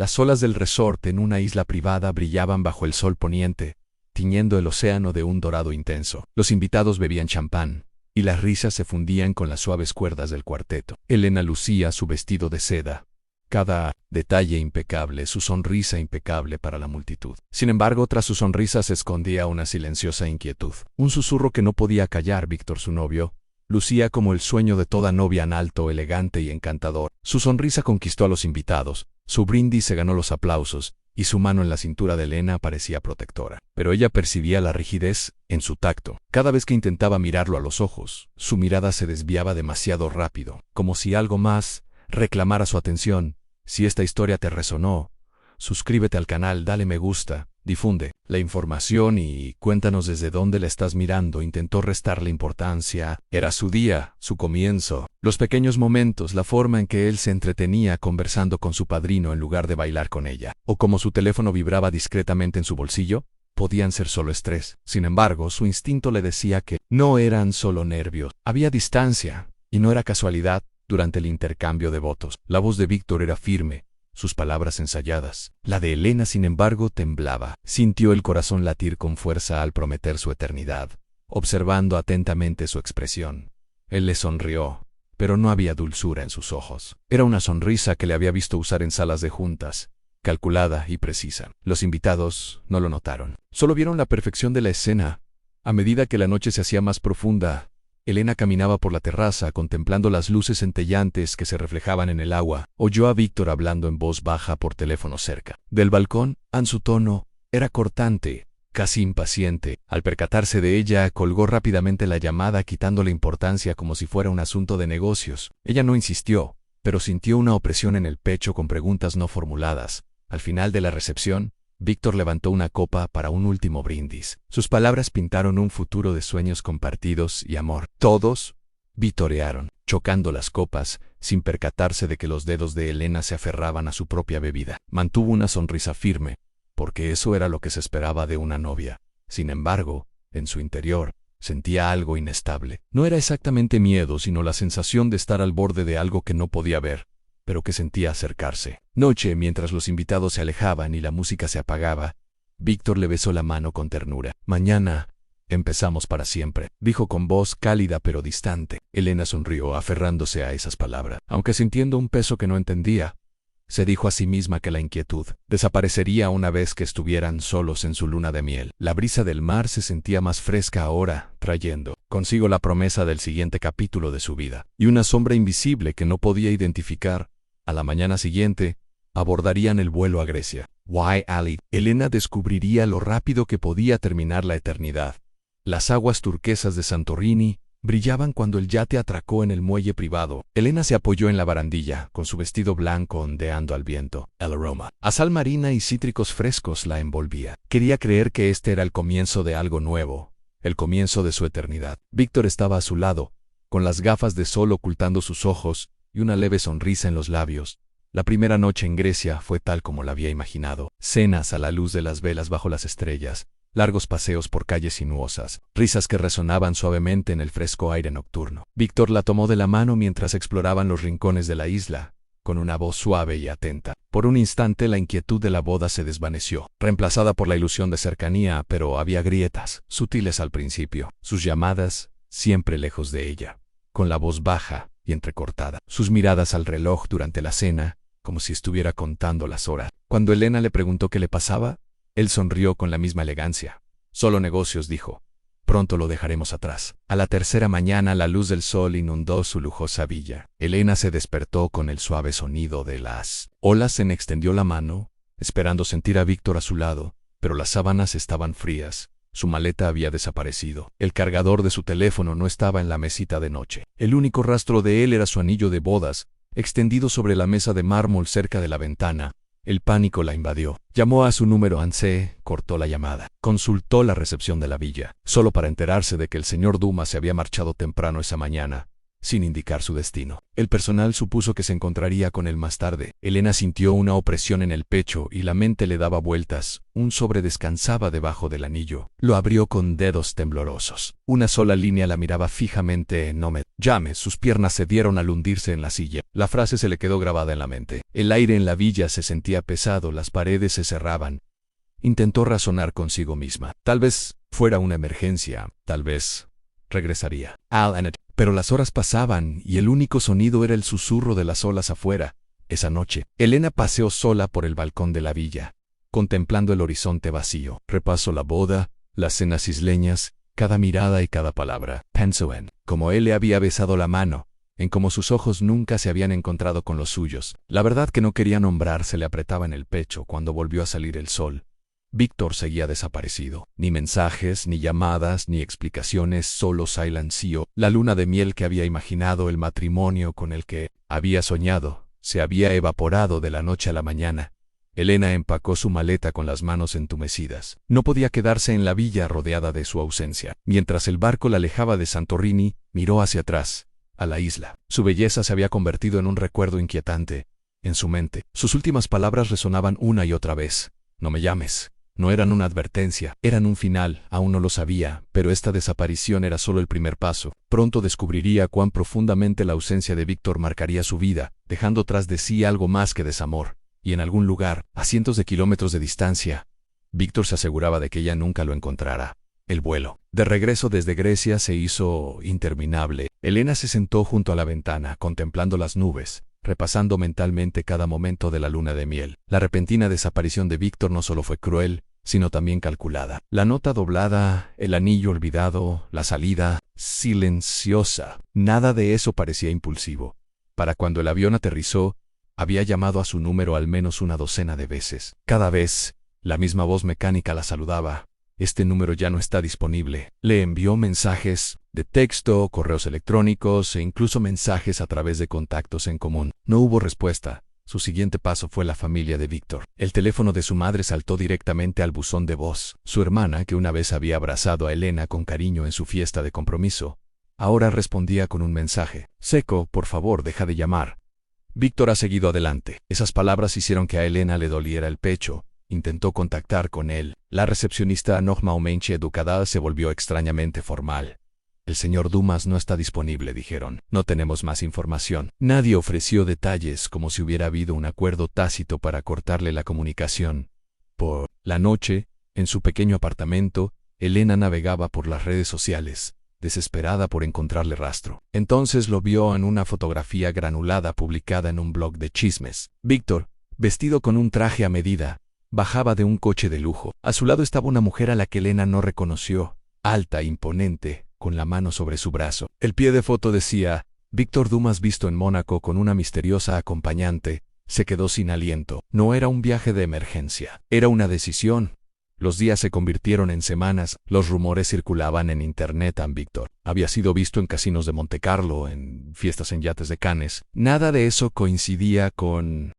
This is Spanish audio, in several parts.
Las olas del resort en una isla privada brillaban bajo el sol poniente, tiñendo el océano de un dorado intenso. Los invitados bebían champán, y las risas se fundían con las suaves cuerdas del cuarteto. Elena lucía su vestido de seda, cada detalle impecable, su sonrisa impecable para la multitud. Sin embargo, tras su sonrisa se escondía una silenciosa inquietud. Un susurro que no podía callar Víctor, su novio, lucía como el sueño de toda novia en alto, elegante y encantador. Su sonrisa conquistó a los invitados, su brindis se ganó los aplausos, y su mano en la cintura de Elena parecía protectora. Pero ella percibía la rigidez en su tacto. Cada vez que intentaba mirarlo a los ojos, su mirada se desviaba demasiado rápido, como si algo más reclamara su atención. Si esta historia te resonó, suscríbete al canal, dale me gusta, difunde la información y cuéntanos desde dónde la estás mirando. Intentó restarle importancia. Era su día, su comienzo. Los pequeños momentos, la forma en que él se entretenía conversando con su padrino en lugar de bailar con ella, o como su teléfono vibraba discretamente en su bolsillo, podían ser solo estrés. Sin embargo, su instinto le decía que no eran solo nervios. Había distancia, y no era casualidad. Durante el intercambio de votos, la voz de Víctor era firme, sus palabras ensayadas. La de Elena, sin embargo, temblaba. Sintió el corazón latir con fuerza al prometer su eternidad, observando atentamente su expresión. Él le sonrió, pero no había dulzura en sus ojos. Era una sonrisa que le había visto usar en salas de juntas, calculada y precisa. Los invitados no lo notaron. Solo vieron la perfección de la escena. A medida que la noche se hacía más profunda, Elena caminaba por la terraza contemplando las luces centellantes que se reflejaban en el agua. Oyó a Víctor hablando en voz baja por teléfono cerca del balcón. Su tono era cortante, casi impaciente. Al percatarse de ella, colgó rápidamente la llamada, quitándole importancia como si fuera un asunto de negocios. Ella no insistió, pero sintió una opresión en el pecho con preguntas no formuladas. Al final de la recepción, Víctor levantó una copa para un último brindis. Sus palabras pintaron un futuro de sueños compartidos y amor. Todos vitorearon, chocando las copas, sin percatarse de que los dedos de Elena se aferraban a su propia bebida. Mantuvo una sonrisa firme, porque eso era lo que se esperaba de una novia. Sin embargo, en su interior, sentía algo inestable. No era exactamente miedo, sino la sensación de estar al borde de algo que no podía ver, pero que sentía acercarse. Noche, mientras los invitados se alejaban y la música se apagaba, Víctor le besó la mano con ternura. Mañana empezamos para siempre, dijo con voz cálida pero distante. Elena sonrió aferrándose a esas palabras. Aunque sintiendo un peso que no entendía, se dijo a sí misma que la inquietud desaparecería una vez que estuvieran solos en su luna de miel. La brisa del mar se sentía más fresca ahora, trayendo consigo la promesa del siguiente capítulo de su vida, y una sombra invisible que no podía identificar. A la mañana siguiente, abordarían el vuelo a Grecia. Ali. Elena descubriría lo rápido que podía terminar la eternidad. Las aguas turquesas de Santorini brillaban cuando el yate atracó en el muelle privado. Elena se apoyó en la barandilla, con su vestido blanco ondeando al viento. El aroma a sal marina y cítricos frescos la envolvía. Quería creer que este era el comienzo de algo nuevo, el comienzo de su eternidad. Víctor estaba a su lado, con las gafas de sol ocultando sus ojos y una leve sonrisa en los labios. La primera noche en Grecia fue tal como la había imaginado. Cenas a la luz de las velas bajo las estrellas, largos paseos por calles sinuosas, risas que resonaban suavemente en el fresco aire nocturno. Víctor la tomó de la mano mientras exploraban los rincones de la isla, con una voz suave y atenta. Por un instante la inquietud de la boda se desvaneció, reemplazada por la ilusión de cercanía, pero había grietas, sutiles al principio. Sus llamadas, siempre lejos de ella, con la voz baja y entrecortada. Sus miradas al reloj durante la cena, como si estuviera contando las horas. Cuando Elena le preguntó qué le pasaba, él sonrió con la misma elegancia. Solo negocios, dijo. Pronto lo dejaremos atrás. A la tercera mañana la luz del sol inundó su lujosa villa. Elena se despertó con el suave sonido de las olas. Se extendió la mano, esperando sentir a Víctor a su lado, pero las sábanas estaban frías. Su maleta había desaparecido. El cargador de su teléfono no estaba en la mesita de noche. El único rastro de él era su anillo de bodas, extendido sobre la mesa de mármol cerca de la ventana. El pánico la invadió. Llamó a su número ANSE, cortó la llamada. Consultó la recepción de la villa, solo para enterarse de que el señor Dumas se había marchado temprano esa mañana, sin indicar su destino. El personal supuso que se encontraría con él más tarde. Elena sintió una opresión en el pecho y la mente le daba vueltas. Un sobre descansaba debajo del anillo. Lo abrió con dedos temblorosos. Una sola línea la miraba fijamente. No me llame. Sus piernas cedieron al hundirse en la silla. La frase se le quedó grabada en la mente. El aire en la villa se sentía pesado, las paredes se cerraban. Intentó razonar consigo misma. Tal vez fuera una emergencia, tal vez regresaría. Pero las horas pasaban y el único sonido era el susurro de las olas afuera. Esa noche, Elena paseó sola por el balcón de la villa, contemplando el horizonte vacío. Repasó la boda, las cenas isleñas, cada mirada y cada palabra. Pensó en cómo él le había besado la mano, en cómo sus ojos nunca se habían encontrado con los suyos. La verdad que no quería nombrar se le apretaba en el pecho cuando volvió a salir el sol. Víctor seguía desaparecido. Ni mensajes, ni llamadas, ni explicaciones, solo silencio. La luna de miel que había imaginado, el matrimonio con el que había soñado, se había evaporado de la noche a la mañana. Elena empacó su maleta con las manos entumecidas. No podía quedarse en la villa rodeada de su ausencia. Mientras el barco la alejaba de Santorini, miró hacia atrás, a la isla. Su belleza se había convertido en un recuerdo inquietante. En su mente, sus últimas palabras resonaban una y otra vez. No me llames. No eran una advertencia, eran un final. Aún no lo sabía, pero esta desaparición era solo el primer paso. Pronto descubriría cuán profundamente la ausencia de Víctor marcaría su vida, dejando tras de sí algo más que desamor. Y en algún lugar, a cientos de kilómetros de distancia, Víctor se aseguraba de que ella nunca lo encontrara. El vuelo de regreso desde Grecia se hizo interminable. Elena se sentó junto a la ventana, contemplando las nubes, repasando mentalmente cada momento de la luna de miel. La repentina desaparición de Víctor no solo fue cruel, sino también calculada. La nota doblada, el anillo olvidado, la salida silenciosa. Nada de eso parecía impulsivo. Para cuando el avión aterrizó, había llamado a su número al menos una docena de veces. Cada vez, la misma voz mecánica la saludaba. Este número ya no está disponible. Le envió mensajes de texto, correos electrónicos e incluso mensajes a través de contactos en común. No hubo respuesta. Su siguiente paso fue la familia de Víctor. El teléfono de su madre saltó directamente al buzón de voz. Su hermana, que una vez había abrazado a Elena con cariño en su fiesta de compromiso, ahora respondía con un mensaje. Seco, por favor, deja de llamar. Víctor ha seguido adelante. Esas palabras hicieron que a Elena le doliera el pecho. Intentó contactar con él. La recepcionista normalmente educada se volvió extrañamente formal. El señor Dumas no está disponible, dijeron. No tenemos más información. Nadie ofreció detalles, como si hubiera habido un acuerdo tácito para cortarle la comunicación. Por la noche, en su pequeño apartamento, Elena navegaba por las redes sociales, desesperada por encontrarle rastro. Entonces lo vio en una fotografía granulada publicada en un blog de chismes. Víctor, vestido con un traje a medida, bajaba de un coche de lujo. A su lado estaba una mujer a la que Elena no reconoció, alta, imponente, con la mano sobre su brazo. El pie de foto decía, Víctor Dumas visto en Mónaco con una misteriosa acompañante. Se quedó sin aliento. No era un viaje de emergencia, era una decisión. Los días se convirtieron en semanas, los rumores circulaban en internet. Víctor había sido visto en casinos de Montecarlo, en fiestas en yates de Cannes. Nada de eso coincidía con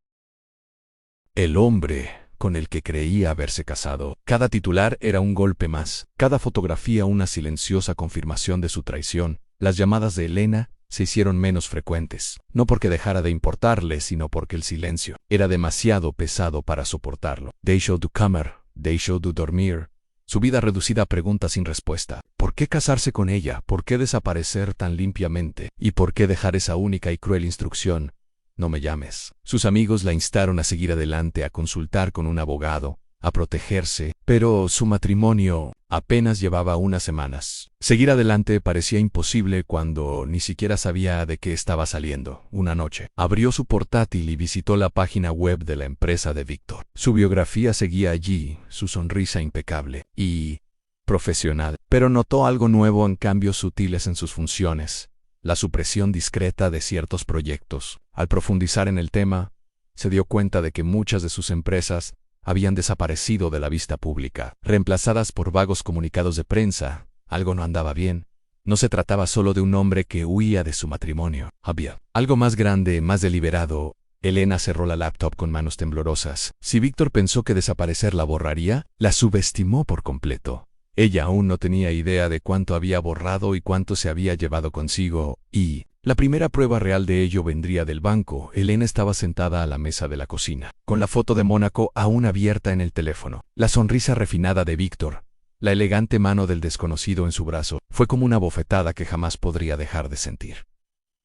el hombre con el que creía haberse casado. Cada titular era un golpe más, cada fotografía una silenciosa confirmación de su traición. Las llamadas de Elena se hicieron menos frecuentes, no porque dejara de importarle, sino porque el silencio era demasiado pesado para soportarlo. Deixou de comer, deixou de dormir. Su vida reducida a preguntas sin respuesta. ¿Por qué casarse con ella? ¿Por qué desaparecer tan limpiamente? ¿Y por qué dejar esa única y cruel instrucción? No me llames. Sus amigos la instaron a seguir adelante, a consultar con un abogado, a protegerse, pero su matrimonio apenas llevaba unas semanas. Seguir adelante parecía imposible cuando ni siquiera sabía de qué estaba saliendo. Una noche, abrió su portátil y visitó la página web de la empresa de Víctor. Su biografía seguía allí, su sonrisa impecable y profesional, pero notó algo nuevo en cambios sutiles en sus funciones. La supresión discreta de ciertos proyectos. Al profundizar en el tema, se dio cuenta de que muchas de sus empresas habían desaparecido de la vista pública, reemplazadas por vagos comunicados de prensa. Algo no andaba bien. No se trataba solo de un hombre que huía de su matrimonio. Había algo más grande, más deliberado. Elena cerró la laptop con manos temblorosas. Si Víctor pensó que desaparecer la borraría, la subestimó por completo. Ella aún no tenía idea de cuánto había borrado y cuánto se había llevado consigo, y la primera prueba real de ello vendría del banco. Elena estaba sentada a la mesa de la cocina, con la foto de Mónaco aún abierta en el teléfono. La sonrisa refinada de Víctor, la elegante mano del desconocido en su brazo, fue como una bofetada que jamás podría dejar de sentir.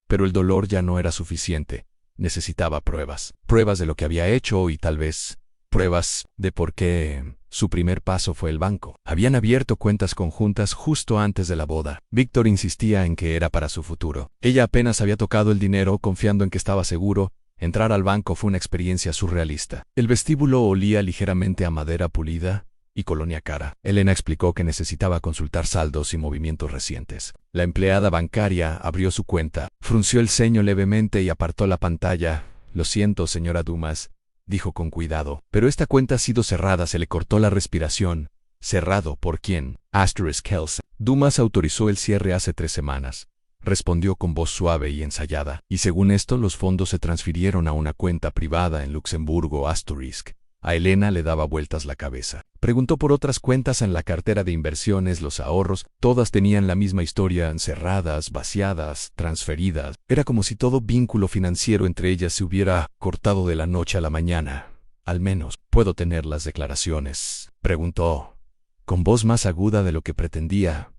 Pero el dolor ya no era suficiente. Necesitaba pruebas. Pruebas de lo que había hecho y tal vez pruebas de por qué su primer paso fue el banco. Habían abierto cuentas conjuntas justo antes de la boda. Víctor insistía en que era para su futuro. Ella apenas había tocado el dinero confiando en que estaba seguro. Entrar al banco fue una experiencia surrealista. El vestíbulo olía ligeramente a madera pulida y colonia cara. Elena explicó que necesitaba consultar saldos y movimientos recientes. La empleada bancaria abrió su cuenta, frunció el ceño levemente y apartó la pantalla. «Lo siento, señora Dumas», dijo con cuidado, «pero esta cuenta ha sido cerrada». Se le cortó la respiración. «¿Cerrado por quién?». Kelsen. Dumas autorizó el cierre hace 3 semanas. Respondió con voz suave y ensayada. Y según esto, los fondos se transfirieron a una cuenta privada en Luxemburgo. A Elena le daba vueltas la cabeza. Preguntó por otras cuentas en la cartera de inversiones, los ahorros. Todas tenían la misma historia: cerradas, vaciadas, transferidas. Era como si todo vínculo financiero entre ellas se hubiera cortado de la noche a la mañana. «Al menos, ¿puedo tener las declaraciones?», preguntó, con voz más aguda de lo que pretendía.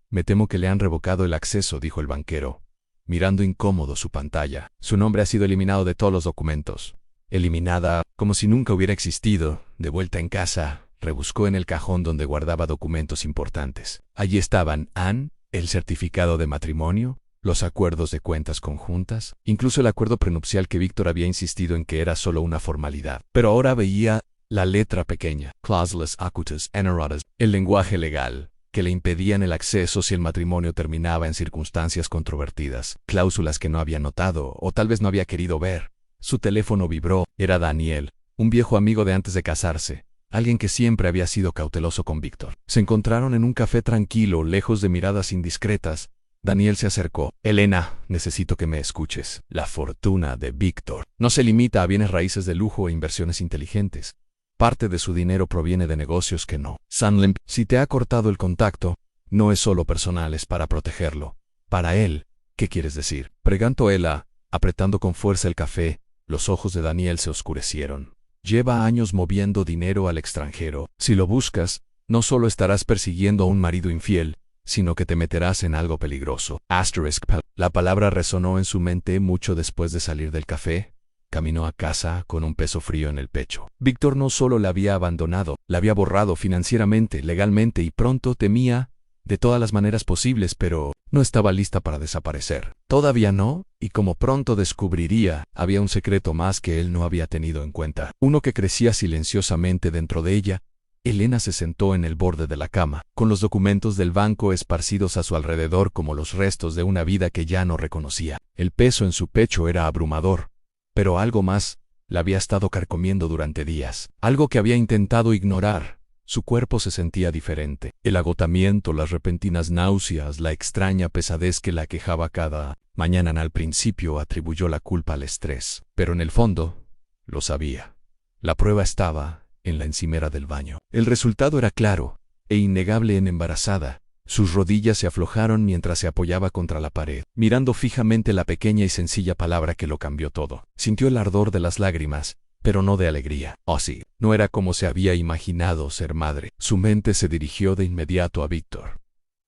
«Me temo que le han revocado el acceso», dijo el banquero, mirando incómodo su pantalla. «Su nombre ha sido eliminado de todos los documentos». Eliminada, como si nunca hubiera existido. De vuelta en casa, rebuscó en el cajón donde guardaba documentos importantes. Allí estaban el certificado de matrimonio, los acuerdos de cuentas conjuntas, incluso el acuerdo prenupcial que Víctor había insistido en que era solo una formalidad. Pero ahora veía la letra pequeña, clausulas acutas eneradas, el lenguaje legal, que le impedían el acceso si el matrimonio terminaba en circunstancias controvertidas, cláusulas que no había notado o tal vez no había querido ver. Su teléfono vibró. Era Daniel, un viejo amigo de antes de casarse, alguien que siempre había sido cauteloso con Víctor. Se encontraron en un café tranquilo, lejos de miradas indiscretas. Daniel se acercó. «Elena, necesito que me escuches. La fortuna de Víctor no se limita a bienes raíces de lujo e inversiones inteligentes. Parte de su dinero proviene de negocios que no. Sanlimp, si te ha cortado el contacto, no es solo personal, es para protegerlo. Para él». «¿Qué quieres decir?», preguntó ella, apretando con fuerza el café. Los ojos de Daniel se oscurecieron. «Lleva años moviendo dinero al extranjero. Si lo buscas, no solo estarás persiguiendo a un marido infiel, sino que te meterás en algo peligroso». La palabra resonó en su mente mucho después de salir del café. Caminó a casa con un peso frío en el pecho. Víctor no solo la había abandonado, la había borrado financieramente, legalmente, y pronto temía de todas las maneras posibles, pero no estaba lista para desaparecer. Todavía no, y como pronto descubriría, había un secreto más que él no había tenido en cuenta, uno que crecía silenciosamente dentro de ella. Elena se sentó en el borde de la cama, con los documentos del banco esparcidos a su alrededor como los restos de una vida que ya no reconocía. El peso en su pecho era abrumador, pero algo más la había estado carcomiendo durante días, algo que había intentado ignorar. Su cuerpo se sentía diferente. El agotamiento, las repentinas náuseas, la extraña pesadez que la aquejaba cada mañana. Al principio atribuyó la culpa al estrés, pero en el fondo lo sabía. La prueba estaba en la encimera del baño. El resultado era claro e innegable en embarazada. Sus rodillas se aflojaron mientras se apoyaba contra la pared, mirando fijamente la pequeña y sencilla palabra que lo cambió todo. Sintió el ardor de las lágrimas, pero no de alegría. Oh sí, no era como se había imaginado ser madre. Su mente se dirigió de inmediato a Víctor.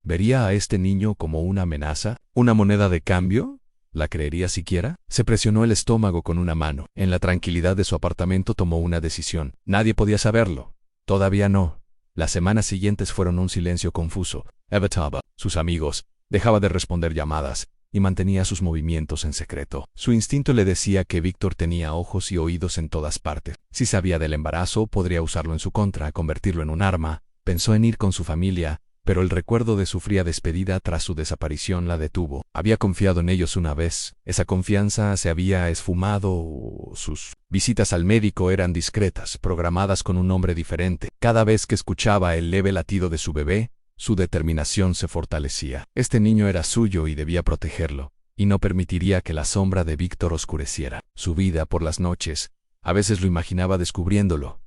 ¿Vería a este niño como una amenaza? ¿Una moneda de cambio? ¿La creería siquiera? Se presionó el estómago con una mano. En la tranquilidad de su apartamento tomó una decisión. Nadie podía saberlo. Todavía no. Las semanas siguientes fueron un silencio confuso. Evitaba sus amigos, dejaba de responder llamadas y mantenía sus movimientos en secreto. Su instinto le decía que Víctor tenía ojos y oídos en todas partes. Si sabía del embarazo, podría usarlo en su contra, convertirlo en un arma. Pensó en ir con su familia, pero el recuerdo de su fría despedida tras su desaparición la detuvo. Había confiado en ellos una vez. Esa confianza se había esfumado. Sus visitas al médico eran discretas, programadas con un nombre diferente. Cada vez que escuchaba el leve latido de su bebé, su determinación se fortalecía. Este niño era suyo y debía protegerlo, y no permitiría que la sombra de Víctor oscureciera su vida por las noches. A veces lo imaginaba descubriéndolo.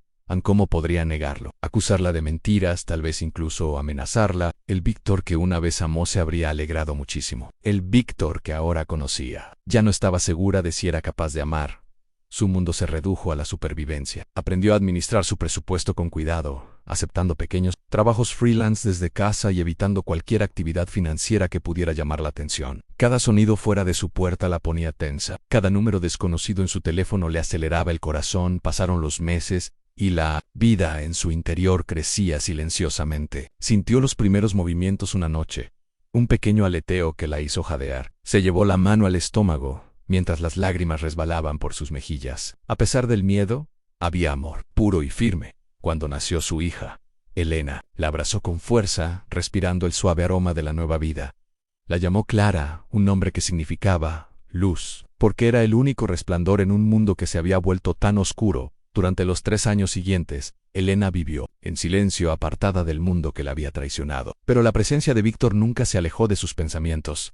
¿Cómo podría negarlo? Acusarla de mentiras, tal vez incluso amenazarla. El Víctor que una vez amó se habría alegrado muchísimo. El Víctor que ahora conocía. Ya no estaba segura de si era capaz de amar. Su mundo se redujo a la supervivencia. Aprendió a administrar su presupuesto con cuidado. aceptando pequeños trabajos freelance desde casa y evitando cualquier actividad financiera que pudiera llamar la atención. Cada sonido fuera de su puerta la ponía tensa. Cada número desconocido en su teléfono le aceleraba el corazón. Pasaron los meses y la vida en su interior crecía silenciosamente. Sintió los primeros movimientos una noche, un pequeño aleteo que la hizo jadear. Se llevó la mano al estómago, mientras las lágrimas resbalaban por sus mejillas. A pesar del miedo, había amor, puro y firme. Cuando nació su hija, Elena, la abrazó con fuerza, respirando el suave aroma de la nueva vida. La llamó Clara, un nombre que significaba luz, porque era el único resplandor en un mundo que se había vuelto tan oscuro. Durante los 3 años siguientes, Elena vivió, en silencio, apartada del mundo que la había traicionado. Pero la presencia de Víctor nunca se alejó de sus pensamientos.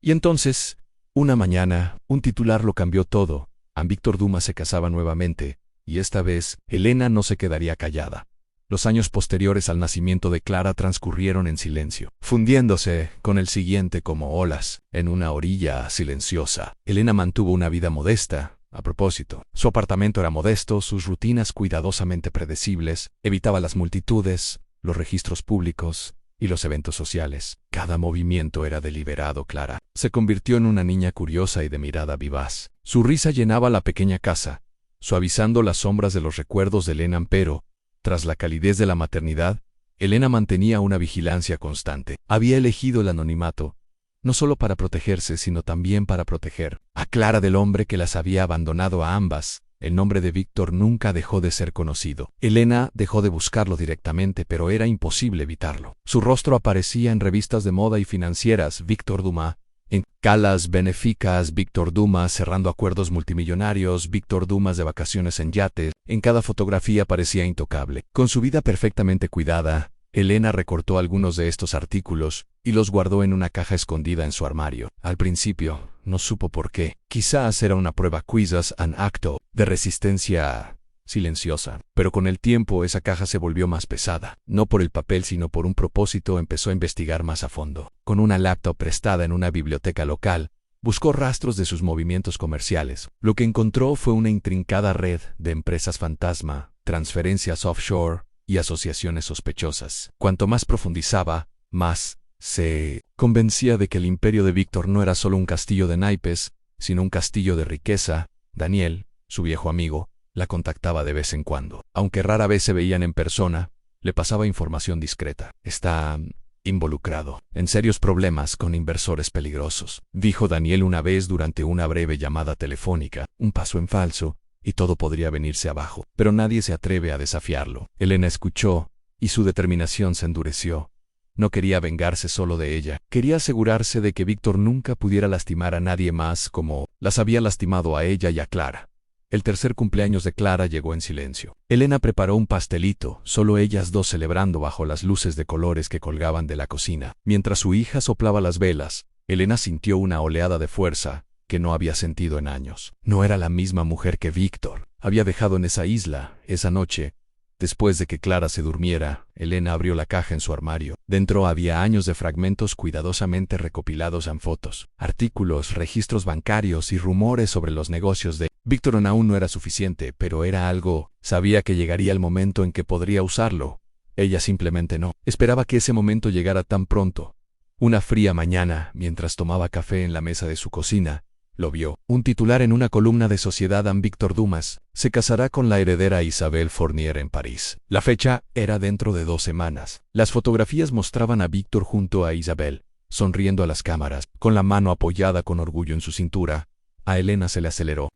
Y entonces, una mañana, un titular lo cambió todo. Víctor Dumas se casaba nuevamente, y esta vez, Elena no se quedaría callada. Los años posteriores al nacimiento de Clara transcurrieron en silencio, fundiéndose con el siguiente como olas, en una orilla silenciosa. Elena mantuvo una vida modesta. A propósito, su apartamento era modesto, sus rutinas cuidadosamente predecibles, evitaba las multitudes, los registros públicos y los eventos sociales. Cada movimiento era deliberado. Clara se convirtió en una niña curiosa y de mirada vivaz. Su risa llenaba la pequeña casa, suavizando las sombras de los recuerdos de Elena, pero, tras la calidez de la maternidad, Elena mantenía una vigilancia constante. Había elegido el anonimato, no solo para protegerse, sino también para proteger a Clara del hombre que las había abandonado a ambas. El nombre de Víctor nunca dejó de ser conocido. Elena dejó de buscarlo directamente, pero era imposible evitarlo. Su rostro aparecía en revistas de moda y financieras. Víctor Dumas, en calas benéficas. Víctor Dumas cerrando acuerdos multimillonarios. Víctor Dumas de vacaciones en yates. En cada fotografía parecía intocable. Con su vida perfectamente cuidada, Elena recortó algunos de estos artículos y los guardó en una caja escondida en su armario. Al principio, no supo por qué. Quizás era una prueba, quizás un acto de resistencia silenciosa. Pero con el tiempo esa caja se volvió más pesada. No por el papel, sino por un propósito. Empezó a investigar más a fondo. Con una laptop prestada en una biblioteca local, buscó rastros de sus movimientos comerciales. Lo que encontró fue una intrincada red de empresas fantasma, transferencias offshore y asociaciones sospechosas. Cuanto más profundizaba, más se convencía de que el imperio de Víctor no era solo un castillo de naipes, sino un castillo de riqueza. Daniel, su viejo amigo, la contactaba de vez en cuando. Aunque rara vez se veían en persona, le pasaba información discreta. Está involucrado en serios problemas con inversores peligrosos, dijo Daniel una vez durante una breve llamada telefónica. Un paso en falso y todo podría venirse abajo, pero nadie se atreve a desafiarlo. Elena escuchó, y su determinación se endureció. No quería vengarse solo de ella, quería asegurarse de que Víctor nunca pudiera lastimar a nadie más como las había lastimado a ella y a Clara. El tercer cumpleaños de Clara llegó en silencio. Elena preparó un pastelito, solo ellas dos celebrando bajo las luces de colores que colgaban de la cocina. Mientras su hija soplaba las velas, Elena sintió una oleada de fuerza que no había sentido en años. No era la misma mujer que Víctor había dejado en esa isla. Esa noche, después de que Clara se durmiera, Elena abrió la caja en su armario. Dentro había años de fragmentos cuidadosamente recopilados en fotos, artículos, registros bancarios y rumores sobre los negocios de Víctor. Aún no era suficiente, pero era algo. Sabía que llegaría el momento en que podría usarlo. Ella simplemente no esperaba que ese momento llegara tan pronto. Una fría mañana, mientras tomaba café en la mesa de su cocina, lo vio. Un titular en una columna de Sociedad. Víctor Dumas se casará con la heredera Isabelle Fournier en París. La fecha era dentro de 2 semanas. Las fotografías mostraban a Víctor junto a Isabelle, sonriendo a las cámaras, con la mano apoyada con orgullo en su cintura. A Elena se le aceleró.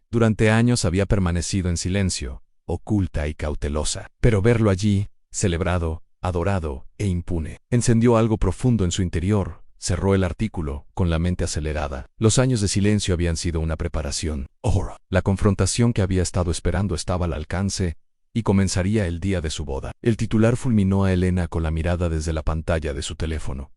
Durante años había permanecido en silencio, oculta y cautelosa. Pero verlo allí, celebrado, adorado e impune, encendió algo profundo en su interior. Cerró el artículo, con la mente acelerada. Los años de silencio habían sido una preparación. Ahora, la confrontación que había estado esperando estaba al alcance, y comenzaría el día de su boda. El titular fulminó a Elena con la mirada desde la pantalla de su teléfono.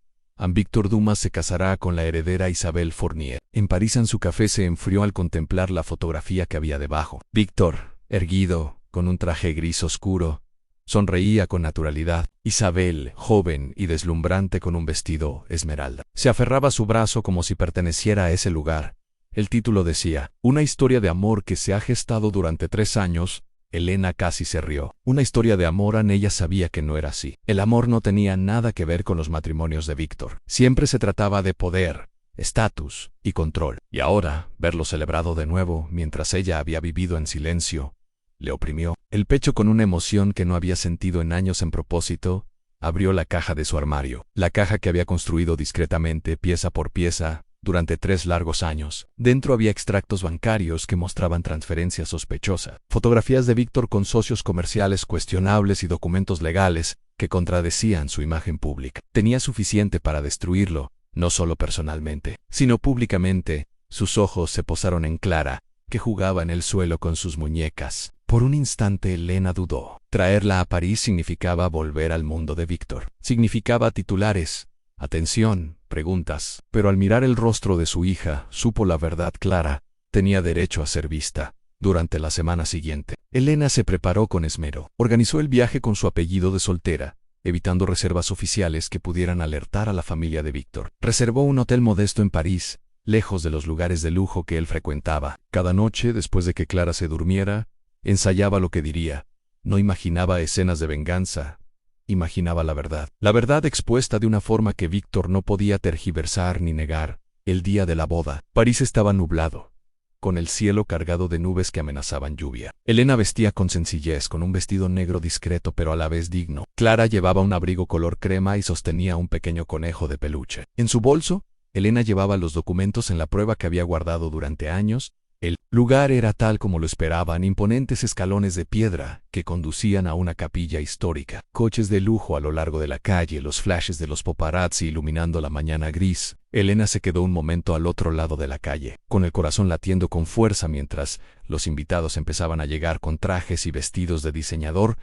Víctor Dumas se casará con la heredera Isabelle Fournier. En París. Su café se enfrió al contemplar la fotografía que había debajo. Víctor, erguido, con un traje gris oscuro, sonreía con naturalidad. Isabelle, joven y deslumbrante con un vestido esmeralda, se aferraba a su brazo como si perteneciera a ese lugar. El título decía, una historia de amor que se ha gestado durante 3 años, Elena casi se rió. Una historia de amor, ella sabía que no era así. El amor no tenía nada que ver con los matrimonios de Víctor. Siempre se trataba de poder, estatus y control. Y ahora, verlo celebrado de nuevo, mientras ella había vivido en silencio, le oprimió el pecho con una emoción que no había sentido en años. En propósito, abrió la caja de su armario, la caja que había construido discretamente, pieza por pieza, durante 3 largos años. Dentro había extractos bancarios que mostraban transferencias sospechosas, fotografías de Víctor con socios comerciales cuestionables y documentos legales que contradecían su imagen pública. Tenía suficiente para destruirlo, no solo personalmente, sino públicamente. Sus ojos se posaron en Clara, que jugaba en el suelo con sus muñecas. Por un instante Elena dudó. Traerla a París significaba volver al mundo de Víctor. Significaba titulares, atención, preguntas. Pero al mirar el rostro de su hija, supo la verdad. Clara tenía derecho a ser vista. Durante la semana siguiente, Elena se preparó con esmero. Organizó el viaje con su apellido de soltera, evitando reservas oficiales que pudieran alertar a la familia de Víctor. Reservó un hotel modesto en París, lejos de los lugares de lujo que él frecuentaba. Cada noche, después de que Clara se durmiera, ensayaba lo que diría. No imaginaba escenas de venganza, imaginaba la verdad expuesta de una forma que Víctor no podía tergiversar ni negar. El día de la boda, París estaba nublado, con el cielo cargado de nubes que amenazaban lluvia. Elena vestía con sencillez, con un vestido negro discreto pero a la vez digno. Clara llevaba un abrigo color crema y sostenía un pequeño conejo de peluche. En su bolso, Elena llevaba los documentos en la prueba que había guardado durante años. El lugar era tal como lo esperaban: imponentes escalones de piedra que conducían a una capilla histórica, coches de lujo a lo largo de la calle, los flashes de los paparazzi iluminando la mañana gris. Elena se quedó un momento al otro lado de la calle, con el corazón latiendo con fuerza mientras los invitados empezaban a llegar con trajes y vestidos de diseñador.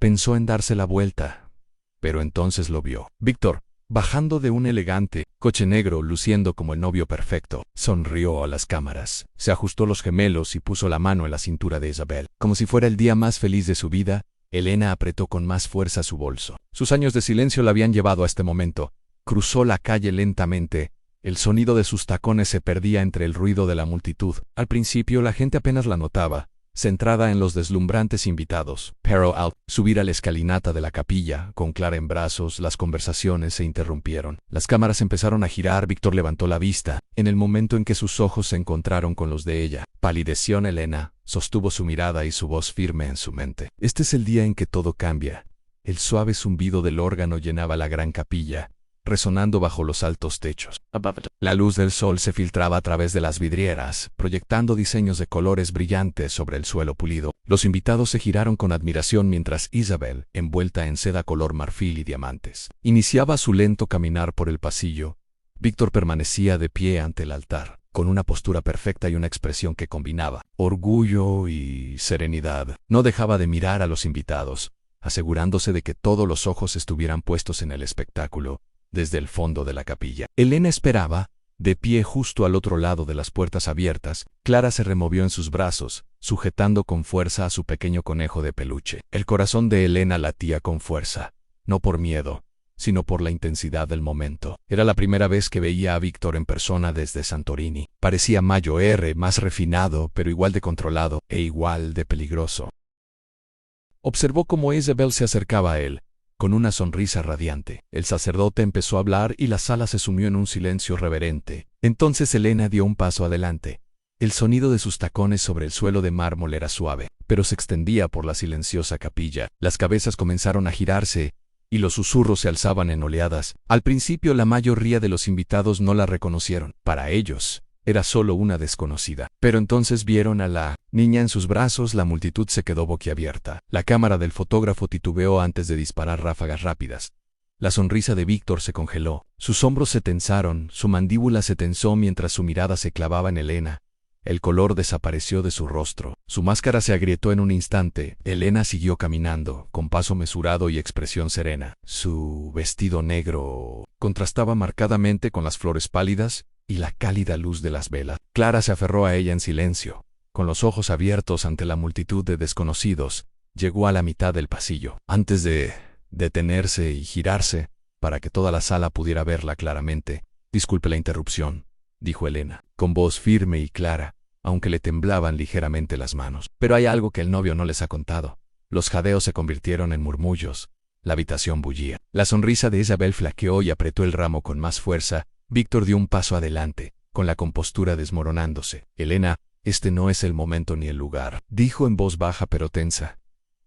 Pensó en darse la vuelta, pero entonces lo vio. Víctor, bajando de un elegante coche negro, luciendo como el novio perfecto. Sonrió a las cámaras, se ajustó los gemelos y puso la mano en la cintura de Isabel. Como si fuera el día más feliz de su vida, Elena apretó con más fuerza su bolso. Sus años de silencio la habían llevado a este momento. Cruzó la calle lentamente. El sonido de sus tacones se perdía entre el ruido de la multitud. Al principio la gente apenas la notaba, centrada en los deslumbrantes invitados. Pero al subir a la escalinata de la capilla, con Clara en brazos, las conversaciones se interrumpieron. Las cámaras empezaron a girar. Víctor levantó la vista. En el momento en que sus ojos se encontraron con los de ella, palideció. Elena sostuvo su mirada y su voz firme en su mente. Este es el día en que todo cambia. El suave zumbido del órgano llenaba la gran capilla, resonando bajo los altos techos. La luz del sol se filtraba a través de las vidrieras, proyectando diseños de colores brillantes sobre el suelo pulido. Los invitados se giraron con admiración mientras Isabel, envuelta en seda color marfil y diamantes, iniciaba su lento caminar por el pasillo. Víctor permanecía de pie ante el altar, con una postura perfecta y una expresión que combinaba orgullo y serenidad. No dejaba de mirar a los invitados, asegurándose de que todos los ojos estuvieran puestos en el espectáculo. Desde el fondo de la capilla, Elena esperaba, de pie justo al otro lado de las puertas abiertas. Clara se removió en sus brazos, sujetando con fuerza a su pequeño conejo de peluche. El corazón de Elena latía con fuerza, no por miedo, sino por la intensidad del momento. Era la primera vez que veía a Víctor en persona desde Santorini. Parecía mayor, más refinado, pero igual de controlado e igual de peligroso. Observó cómo Isabel se acercaba a él, con una sonrisa radiante. El sacerdote empezó a hablar y la sala se sumió en un silencio reverente. Entonces Elena dio un paso adelante. El sonido de sus tacones sobre el suelo de mármol era suave, pero se extendía por la silenciosa capilla. Las cabezas comenzaron a girarse, y los susurros se alzaban en oleadas. Al principio la mayoría de los invitados no la reconocieron. Para ellos, era solo una desconocida. Pero entonces vieron a la niña en sus brazos. La multitud se quedó boquiabierta. La cámara del fotógrafo titubeó antes de disparar ráfagas rápidas. La sonrisa de Víctor se congeló. Sus hombros se tensaron, su mandíbula se tensó mientras su mirada se clavaba en Elena. El color desapareció de su rostro. Su máscara se agrietó en un instante. Elena siguió caminando, con paso mesurado y expresión serena. Su vestido negro contrastaba marcadamente con las flores pálidas y la cálida luz de las velas. Clara se aferró a ella en silencio, con los ojos abiertos ante la multitud de desconocidos. Llegó a la mitad del pasillo, antes de detenerse y girarse, para que toda la sala pudiera verla claramente. «Disculpe la interrupción», dijo Elena, con voz firme y clara. aunque le temblaban ligeramente las manos. Pero hay algo que el novio no les ha contado. Los jadeos se convirtieron en murmullos. La habitación bullía. La sonrisa de Isabel flaqueó y apretó el ramo con más fuerza. Víctor dio un paso adelante, con la compostura desmoronándose. Elena, este no es el momento ni el lugar, dijo en voz baja pero tensa.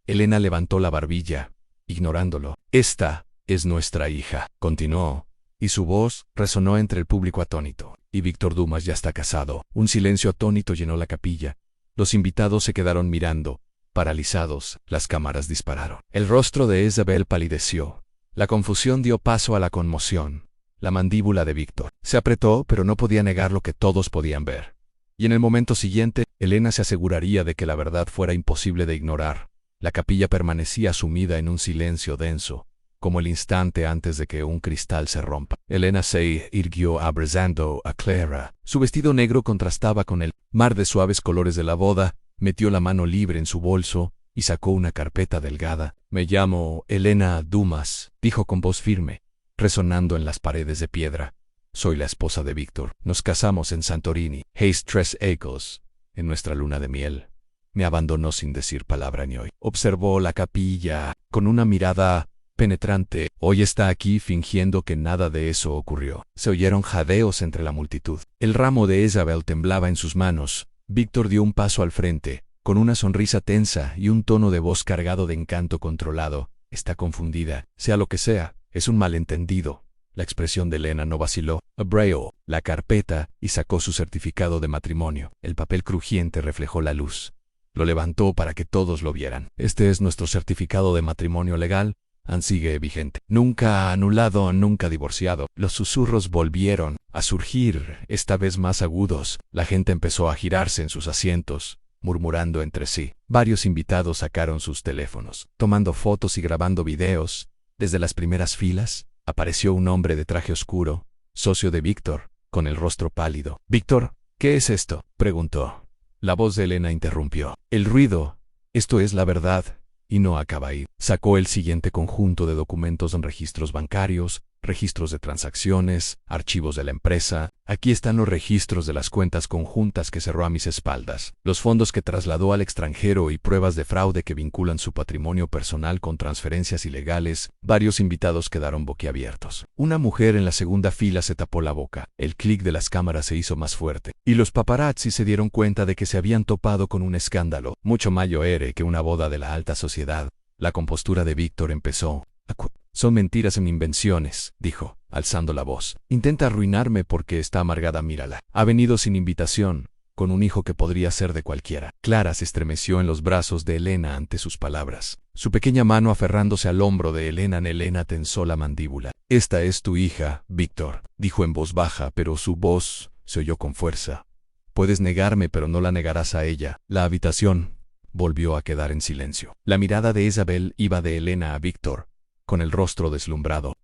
Elena levantó la barbilla, ignorándolo. Esta es nuestra hija, continuó, y su voz resonó entre el público atónito. Y Víctor Dumas ya está casado. Un silencio atónito llenó la capilla. Los invitados se quedaron mirando, paralizados. Las cámaras dispararon. El rostro de Isabel palideció. La confusión dio paso a la conmoción. La mandíbula de Víctor se apretó, pero no podía negar lo que todos podían ver. Y en el momento siguiente, Elena se aseguraría de que la verdad fuera imposible de ignorar. La capilla permanecía sumida en un silencio denso, como el instante antes de que un cristal se rompa. Elena se irguió abrazando a Clara. Su vestido negro contrastaba con el mar de suaves colores de la boda. Metió la mano libre en su bolso y sacó una carpeta delgada. Me llamo Elena Dumas, dijo con voz firme, resonando en las paredes de piedra. Soy la esposa de Víctor. Nos casamos en Santorini, Hayes 3 Acres, en nuestra luna de miel. Me abandonó sin decir palabra ni hoy. Observó la capilla con una mirada penetrante. Hoy está aquí fingiendo que nada de eso ocurrió. Se oyeron jadeos entre la multitud. El ramo de Isabel temblaba en sus manos. Víctor dio un paso al frente, con una sonrisa tensa y un tono de voz cargado de encanto controlado. Está confundida. Sea lo que sea, es un malentendido. La expresión de Elena no vaciló. Abrió la carpeta y sacó su certificado de matrimonio. El papel crujiente reflejó la luz. Lo levantó para que todos lo vieran. Este es nuestro certificado de matrimonio legal. Sigue vigente. Nunca anulado, nunca divorciado. Los susurros volvieron a surgir, esta vez más agudos. La gente empezó a girarse en sus asientos, murmurando entre sí. Varios invitados sacaron sus teléfonos, tomando fotos y grabando videos. Desde las primeras filas, apareció un hombre de traje oscuro, socio de Víctor, con el rostro pálido. «Víctor, ¿qué es esto?», preguntó. La voz de Elena interrumpió. «El ruido. Esto es la verdad. Y no acaba ahí». Sacó el siguiente conjunto de documentos en registros bancarios, registros de transacciones, archivos de la empresa. Aquí están los registros de las cuentas conjuntas que cerró a mis espaldas, los fondos que trasladó al extranjero y pruebas de fraude que vinculan su patrimonio personal con transferencias ilegales. Varios invitados quedaron boquiabiertos. Una mujer en la segunda fila se tapó la boca. El clic de las cámaras se hizo más fuerte, y los paparazzi se dieron cuenta de que se habían topado con un escándalo, mucho mayor que una boda de la alta sociedad. La compostura de Víctor empezó a «Son mentiras en invenciones», dijo, alzando la voz. «Intenta arruinarme porque está amargada, mírala. Ha venido sin invitación, con un hijo que podría ser de cualquiera». Clara se estremeció en los brazos de Elena ante sus palabras. Su pequeña mano aferrándose al hombro de Elena, Elena tensó la mandíbula. «Esta es tu hija, Víctor», dijo en voz baja, pero su voz se oyó con fuerza. «Puedes negarme, pero no la negarás a ella». La habitación volvió a quedar en silencio. La mirada de Isabel iba de Elena a Víctor, con el rostro deslumbrado.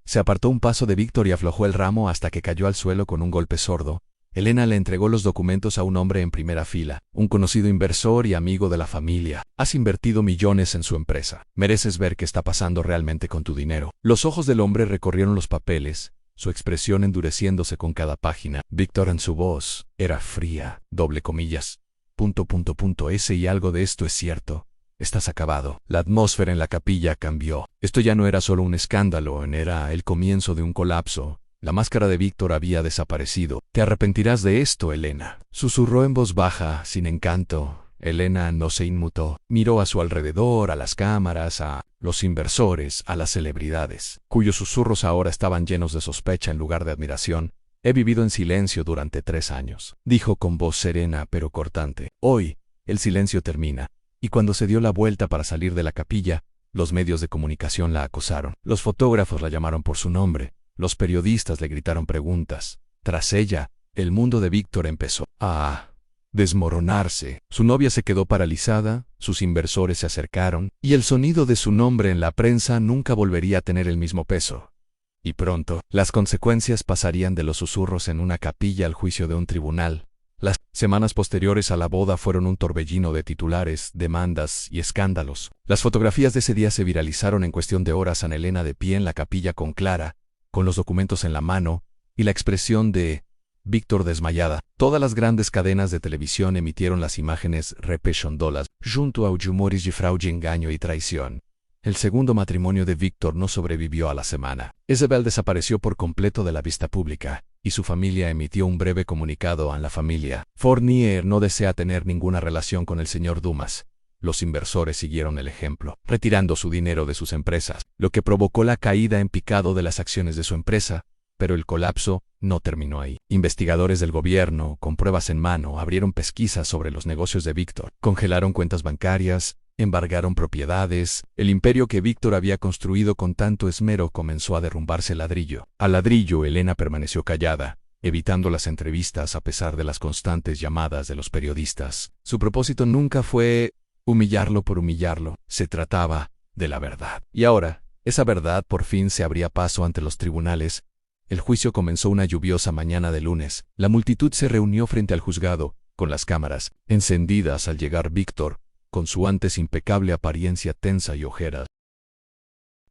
Se apartó un paso de Víctor y aflojó el ramo hasta que cayó al suelo con un golpe sordo. Elena le entregó los documentos a un hombre en primera fila, un conocido inversor y amigo de la familia. «Has invertido millones en su empresa. Mereces ver qué está pasando realmente con tu dinero». Los ojos del hombre recorrieron los papeles, su expresión endureciéndose con cada página. Víctor, en su voz, era fría, doble comillas. Ese y algo de esto es cierto. Estás acabado. La atmósfera en la capilla cambió. Esto ya no era solo un escándalo, era el comienzo de un colapso. La máscara de Víctor había desaparecido. «Te arrepentirás de esto, Elena», susurró en voz baja, sin encanto. Elena no se inmutó. Miró a su alrededor, a las cámaras, a los inversores, a las celebridades, cuyos susurros ahora estaban llenos de sospecha en lugar de admiración. «He vivido en silencio durante 3 años», dijo con voz serena pero cortante. «Hoy, el silencio termina». Y cuando se dio la vuelta para salir de la capilla, los medios de comunicación la acosaron. Los fotógrafos la llamaron por su nombre. Los periodistas le gritaron preguntas. Tras ella, el mundo de Víctor empezó a desmoronarse. Su novia se quedó paralizada, sus inversores se acercaron, y el sonido de su nombre en la prensa nunca volvería a tener el mismo peso. Y pronto, las consecuencias pasarían de los susurros en una capilla al juicio de un tribunal. Las semanas posteriores a la boda fueron un torbellino de titulares, demandas y escándalos. Las fotografías de ese día se viralizaron en cuestión de horas. Ana Elena de pie en la capilla con Clara, con los documentos en la mano, y la expresión de Víctor desmayada. Todas las grandes cadenas de televisión emitieron las imágenes repechondolas junto a rumores de fraude, engaño y traición. El segundo matrimonio de Víctor no sobrevivió a la semana. Isabel desapareció por completo de la vista pública, y su familia emitió un breve comunicado a la familia. Fournier no desea tener ninguna relación con el señor Dumas. Los inversores siguieron el ejemplo, retirando su dinero de sus empresas, lo que provocó la caída en picado de las acciones de su empresa. Pero el colapso no terminó ahí. Investigadores del gobierno, con pruebas en mano, abrieron pesquisas sobre los negocios de Víctor, congelaron cuentas bancarias, embargaron propiedades. El imperio que Víctor había construido con tanto esmero comenzó a derrumbarse ladrillo a ladrillo. Elena permaneció callada, evitando las entrevistas a pesar de las constantes llamadas de los periodistas. Su propósito nunca fue humillarlo por humillarlo. Se trataba de la verdad. Y ahora, esa verdad por fin se abría paso ante los tribunales. El juicio comenzó una lluviosa mañana de lunes. La multitud se reunió frente al juzgado, con las cámaras encendidas al llegar Víctor, con su antes impecable apariencia tensa y ojeras.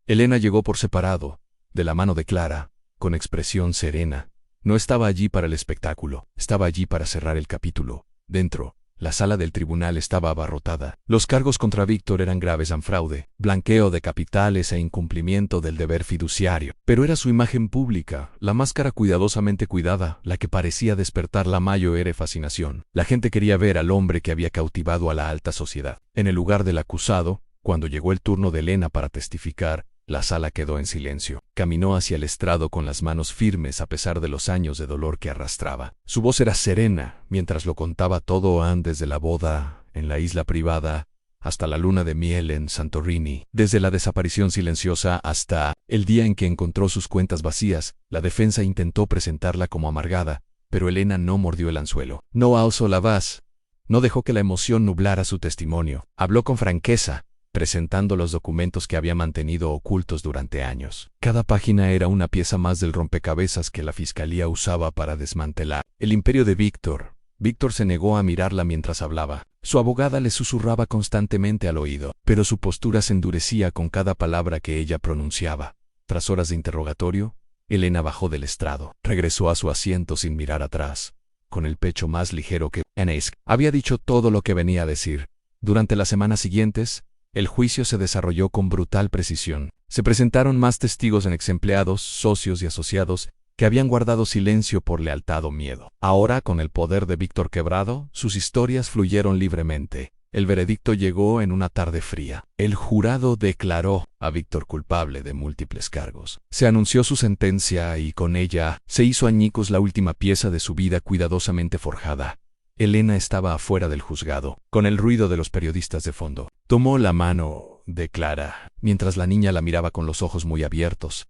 Elena llegó por separado, de la mano de Clara, con expresión serena. No estaba allí para el espectáculo, estaba allí para cerrar el capítulo. Dentro, la sala del tribunal estaba abarrotada. Los cargos contra Víctor eran graves: fraude, blanqueo de capitales e incumplimiento del deber fiduciario. Pero era su imagen pública, la máscara cuidadosamente cuidada, la que parecía despertar la mayor fascinación. La gente quería ver al hombre que había cautivado a la alta sociedad. En el lugar del acusado, cuando llegó el turno de Elena para testificar, la sala quedó en silencio. Caminó hacia el estrado con las manos firmes a pesar de los años de dolor que arrastraba. Su voz era serena, mientras lo contaba todo, antes de la boda en la isla privada, hasta la luna de miel en Santorini, desde la desaparición silenciosa hasta el día en que encontró sus cuentas vacías. La defensa intentó presentarla como amargada, pero Elena no mordió el anzuelo. No alzó la voz, no dejó que la emoción nublara su testimonio. Habló con franqueza, presentando los documentos que había mantenido ocultos durante años. Cada página era una pieza más del rompecabezas que la fiscalía usaba para desmantelar el imperio de Víctor. Víctor se negó a mirarla mientras hablaba. Su abogada le susurraba constantemente al oído, pero su postura se endurecía con cada palabra que ella pronunciaba. Tras horas de interrogatorio, Elena bajó del estrado. Regresó a su asiento sin mirar atrás, con el pecho más ligero que Enes. Había dicho todo lo que venía a decir. Durante las semanas siguientes, el juicio se desarrolló con brutal precisión. Se presentaron más testigos en exempleados, socios y asociados que habían guardado silencio por lealtad o miedo. Ahora, con el poder de Víctor quebrado, sus historias fluyeron libremente. El veredicto llegó en una tarde fría. El jurado declaró a Víctor culpable de múltiples cargos. Se anunció su sentencia y con ella se hizo añicos la última pieza de su vida cuidadosamente forjada. Elena estaba afuera del juzgado, con el ruido de los periodistas de fondo. Tomó la mano de Clara, mientras la niña la miraba con los ojos muy abiertos.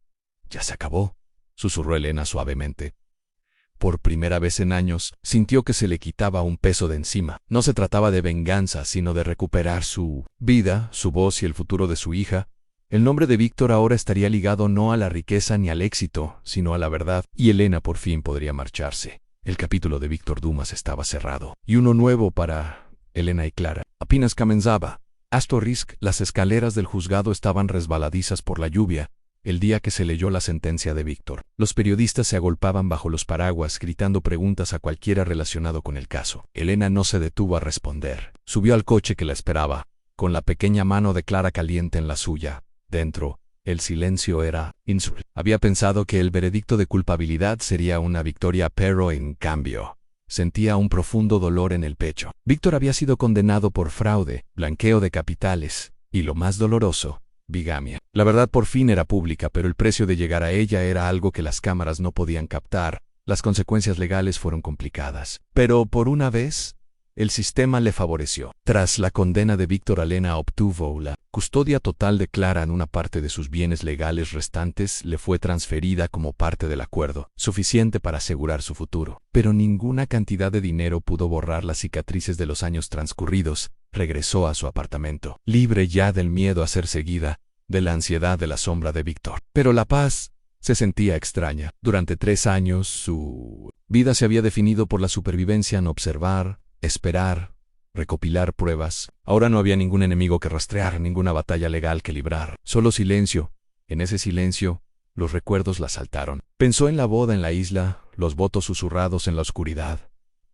«Ya se acabó», susurró Elena suavemente. Por primera vez en años, sintió que se le quitaba un peso de encima. No se trataba de venganza, sino de recuperar su vida, su voz y el futuro de su hija. El nombre de Víctor ahora estaría ligado no a la riqueza ni al éxito, sino a la verdad, y Elena por fin podría marcharse. El capítulo de Víctor Dumas estaba cerrado, y uno nuevo para Elena y Clara apenas comenzaba. ***, las escaleras del juzgado estaban resbaladizas por la lluvia, el día que se leyó la sentencia de Víctor. Los periodistas se agolpaban bajo los paraguas, gritando preguntas a cualquiera relacionado con el caso. Elena no se detuvo a responder. Subió al coche que la esperaba, con la pequeña mano de Clara caliente en la suya. Dentro, el silencio era insultante. Había pensado que el veredicto de culpabilidad sería una victoria, pero en cambio, sentía un profundo dolor en el pecho. Víctor había sido condenado por fraude, blanqueo de capitales, y lo más doloroso, bigamia. La verdad por fin era pública, pero el precio de llegar a ella era algo que las cámaras no podían captar. Las consecuencias legales fueron complicadas. Pero por una vez, el sistema le favoreció. Tras la condena de Víctor, Elena obtuvo la custodia total de Clara. En una parte de sus bienes legales restantes le fue transferida como parte del acuerdo, suficiente para asegurar su futuro. Pero ninguna cantidad de dinero pudo borrar las cicatrices de los años transcurridos. Regresó a su apartamento, libre ya del miedo a ser seguida, de la ansiedad de la sombra de Víctor. Pero la paz se sentía extraña. Durante 3 años, su vida se había definido por la supervivencia en observar, esperar, recopilar pruebas. Ahora no había ningún enemigo que rastrear, ninguna batalla legal que librar. Solo silencio. En ese silencio, los recuerdos la asaltaron. Pensó en la boda en la isla, los votos susurrados en la oscuridad,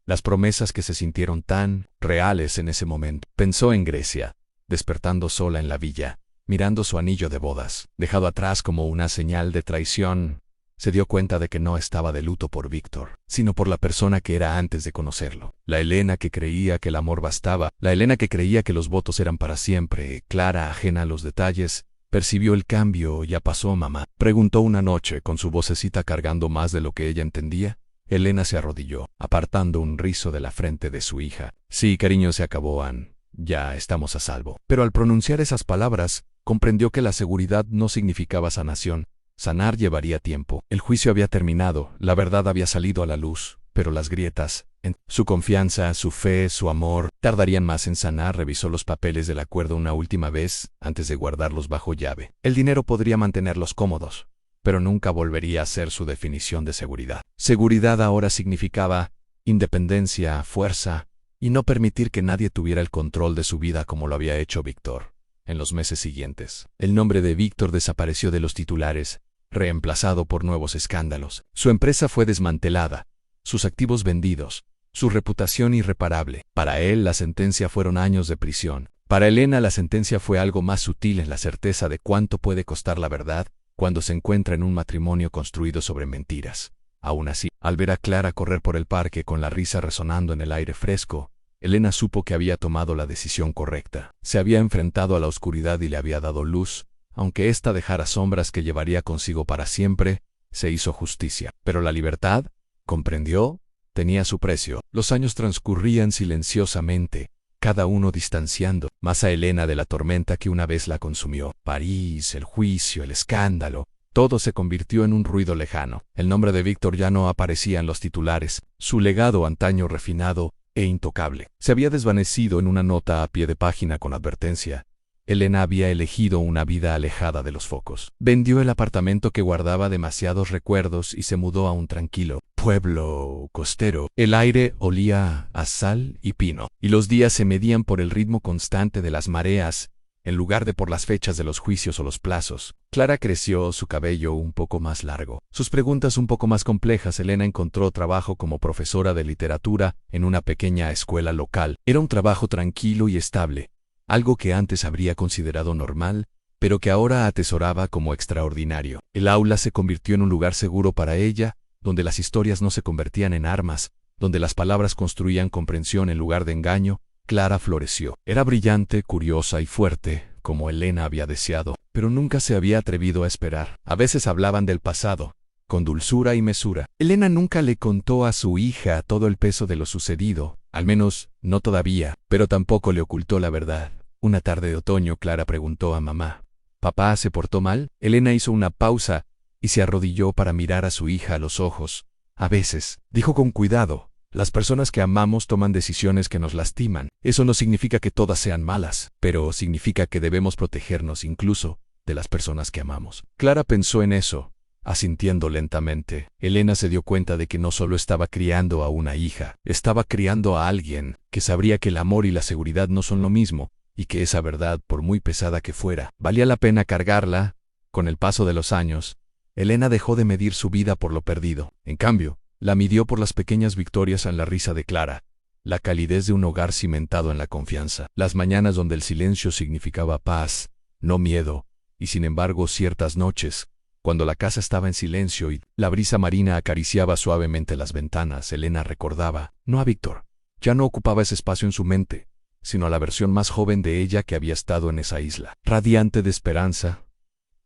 las promesas que se sintieron tan reales en ese momento. Pensó en Grecia, despertando sola en la villa, mirando su anillo de bodas, dejado atrás como una señal de traición. Se dio cuenta de que no estaba de luto por Víctor, sino por la persona que era antes de conocerlo. La Elena que creía que el amor bastaba, la Elena que creía que los votos eran para siempre, Clara, ajena a los detalles, percibió el cambio. ¿Ya pasó, mamá?, preguntó una noche, con su vocecita cargando más de lo que ella entendía. Elena se arrodilló, apartando un rizo de la frente de su hija. Sí, cariño, se acabó, Ann. Ya estamos a salvo. Pero al pronunciar esas palabras, comprendió que la seguridad no significaba sanación. Sanar llevaría tiempo. El juicio había terminado, la verdad había salido a la luz, pero las grietas, en su confianza, su fe, su amor, tardarían más en sanar. Revisó los papeles del acuerdo una última vez, antes de guardarlos bajo llave. El dinero podría mantenerlos cómodos, pero nunca volvería a ser su definición de seguridad. Seguridad ahora significaba independencia, fuerza, y no permitir que nadie tuviera el control de su vida como lo había hecho Víctor. En los meses siguientes, el nombre de Víctor desapareció de los titulares, reemplazado por nuevos escándalos. Su empresa fue desmantelada, sus activos vendidos, su reputación irreparable. Para él, la sentencia fueron años de prisión. Para Elena, la sentencia fue algo más sutil, en la certeza de cuánto puede costar la verdad cuando se encuentra en un matrimonio construido sobre mentiras. Aún así, al ver a Clara correr por el parque con la risa resonando en el aire fresco, Elena supo que había tomado la decisión correcta. Se había enfrentado a la oscuridad y le había dado luz. Aunque ésta dejara sombras que llevaría consigo para siempre, se hizo justicia. Pero la libertad, comprendió, tenía su precio. Los años transcurrían silenciosamente, cada uno distanciando más a Elena de la tormenta que una vez la consumió. París, el juicio, el escándalo, todo se convirtió en un ruido lejano. El nombre de Víctor ya no aparecía en los titulares. Su legado, antaño refinado e intocable, se había desvanecido en una nota a pie de página con advertencia. Elena había elegido una vida alejada de los focos. Vendió el apartamento que guardaba demasiados recuerdos y se mudó a un tranquilo pueblo costero. El aire olía a sal y pino, y los días se medían por el ritmo constante de las mareas, en lugar de por las fechas de los juicios o los plazos. Clara creció, su cabello un poco más largo, sus preguntas un poco más complejas. Elena encontró trabajo como profesora de literatura en una pequeña escuela local. Era un trabajo tranquilo y estable, algo que antes habría considerado normal, pero que ahora atesoraba como extraordinario. El aula se convirtió en un lugar seguro para ella, donde las historias no se convertían en armas, donde las palabras construían comprensión en lugar de engaño. Clara floreció. Era brillante, curiosa y fuerte, como Elena había deseado, pero nunca se había atrevido a esperar. A veces hablaban del pasado, con dulzura y mesura. Elena nunca le contó a su hija todo el peso de lo sucedido, al menos no todavía, pero tampoco le ocultó la verdad. Una tarde de otoño, Clara preguntó a mamá: ¿Papá se portó mal? Elena hizo una pausa y se arrodilló para mirar a su hija a los ojos. A veces, dijo con cuidado, las personas que amamos toman decisiones que nos lastiman. Eso no significa que todas sean malas, pero significa que debemos protegernos incluso de las personas que amamos. Clara pensó en eso, asintiendo lentamente. Elena se dio cuenta de que no solo estaba criando a una hija, estaba criando a alguien que sabría que el amor y la seguridad no son lo mismo, y que esa verdad, por muy pesada que fuera, valía la pena cargarla. Con el paso de los años, Elena dejó de medir su vida por lo perdido. En cambio, la midió por las pequeñas victorias en la risa de Clara, la calidez de un hogar cimentado en la confianza, las mañanas donde el silencio significaba paz, no miedo, y sin embargo ciertas noches, cuando la casa estaba en silencio y la brisa marina acariciaba suavemente las ventanas, Elena recordaba, no a Víctor, ya no ocupaba ese espacio en su mente, sino a la versión más joven de ella que había estado en esa isla, radiante de esperanza.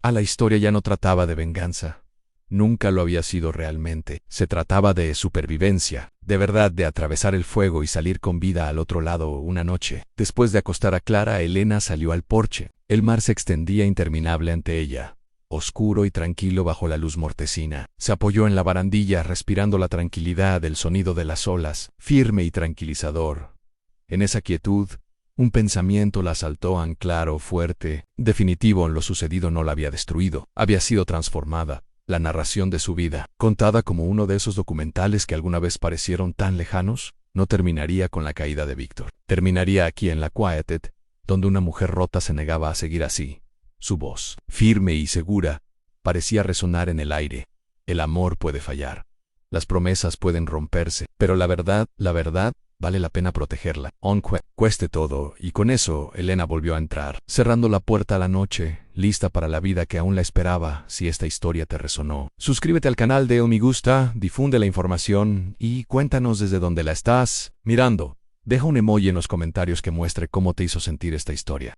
A la historia ya no trataba de venganza. Nunca lo había sido realmente. Se trataba de supervivencia, de verdad, de atravesar el fuego y salir con vida al otro lado. Una noche, después de acostar a Clara, Elena salió al porche. El mar se extendía interminable ante ella, oscuro y tranquilo bajo la luz mortecina. Se apoyó en la barandilla, respirando la tranquilidad del sonido de las olas, firme y tranquilizador. En esa quietud, un pensamiento la asaltó, claro, fuerte, definitivo. En lo sucedido no la había destruido, había sido transformada. La narración de su vida, contada como uno de esos documentales que alguna vez parecieron tan lejanos, no terminaría con la caída de Víctor. Terminaría aquí en la Quietud, donde una mujer rota se negaba a seguir así. Su voz, firme y segura, parecía resonar en el aire. El amor puede fallar. Las promesas pueden romperse, pero la verdad, vale la pena protegerla, aunque cueste todo, y con eso Elena volvió a entrar, cerrando la puerta a la noche, lista para la vida que aún la esperaba. Si esta historia te resonó, suscríbete al canal de Me Gusta, difunde la información y cuéntanos desde dónde la estás mirando. Deja un emoji en los comentarios que muestre cómo te hizo sentir esta historia.